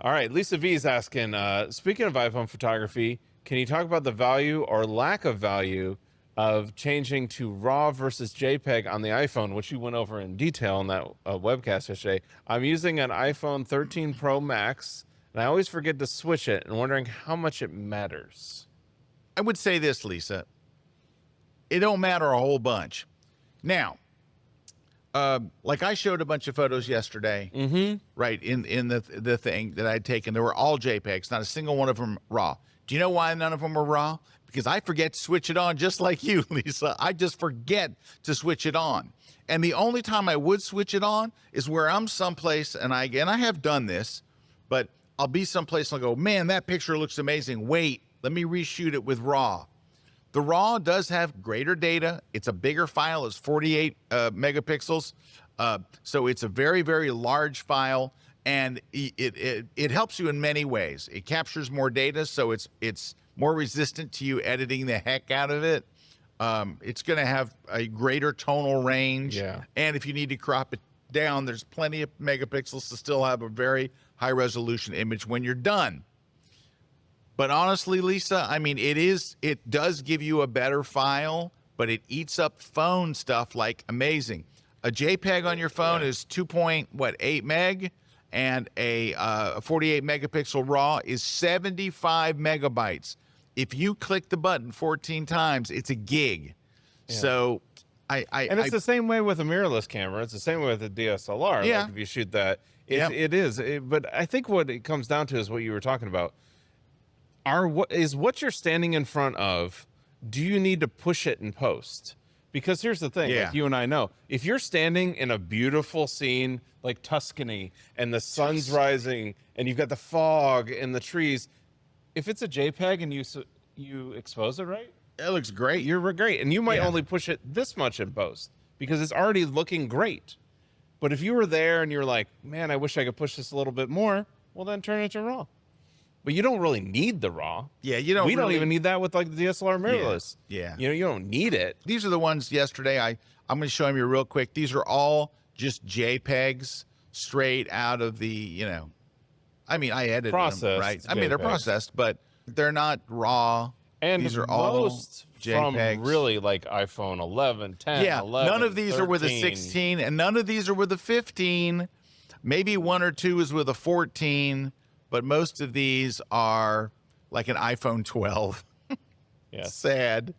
All right, Lisa V is asking, speaking of iPhone photography, can you talk about the value or lack of value of changing to RAW versus JPEG on the iPhone, which you went over in detail in that webcast yesterday? I'm using an iPhone 13 Pro Max, and I always forget to switch it and wondering how much it matters. I would say this, Lisa. It don't matter a whole bunch. Now, like I showed a bunch of photos yesterday, right, in the thing that I'd taken. They were all JPEGs, not a single one of them RAW. Do you know why none of them were RAW? Because I forget to switch it on, just like you, Lisa. I just forget to switch it on. And the only time I would switch it on is where I'm someplace, and I have done this, but I'll be someplace and I'll go, man, that picture looks amazing. Wait, let me reshoot it with RAW. The RAW does have greater data. It's a bigger file. It's 48 megapixels. So it's a very, very large file, and it helps you in many ways. It captures more data, so it's more resistant to you editing the heck out of it. It's going to have a greater tonal range. Yeah. And if you need to crop it down, there's plenty of megapixels to still have a very high resolution image when you're done. But honestly, Lisa, I mean, it does give you a better file, but it eats up phone stuff like amazing. A JPEG on your phone is 2.8 meg, and a 48 megapixel RAW is 75 megabytes. If you click the button 14 times, it's a gig. Yeah. So and it's the same way with a mirrorless camera. It's the same way with a DSLR. Yeah. Like if you shoot that, it is. But I think what it comes down to is what you were talking about. What you're standing in front of, do you need to push it in post? Because here's the thing, like you and I know, if you're standing in a beautiful scene like Tuscany and the sun's rising and you've got the fog and the trees, if it's a JPEG and you expose it right, it looks great. You're great. And you might only push it this much in post because it's already looking great. But if you were there and you're like, man, I wish I could push this a little bit more, well, then turn it to RAW. But you don't really need the RAW. Yeah, you don't. We don't even need that with like the DSLR mirrorless. Yeah. You know, you don't need it. These are the ones yesterday. I'm going to show them you real quick. These are all just JPEGs straight out of the, I mean, I edited them, right? I mean, they're processed, but they're not RAW. And these are all JPEGs. From really like iPhone 11, 10, 11, none of these 13. are with a 16, and none of these are with a 15. Maybe one or two is with a 14. But most of these are like an iPhone 12. Yes. Sad.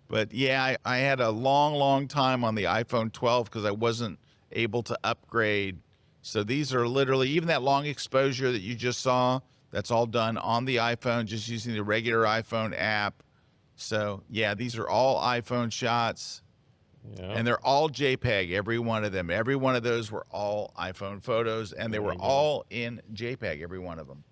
But yeah, I had a long, long time on the iPhone 12 because I wasn't able to upgrade. So these are literally, even that long exposure that you just saw, that's all done on the iPhone, just using the regular iPhone app. So yeah, these are all iPhone shots. Yeah. And they're all JPEG, every one of them. Every one of those were all iPhone photos, and they were all in JPEG, every one of them.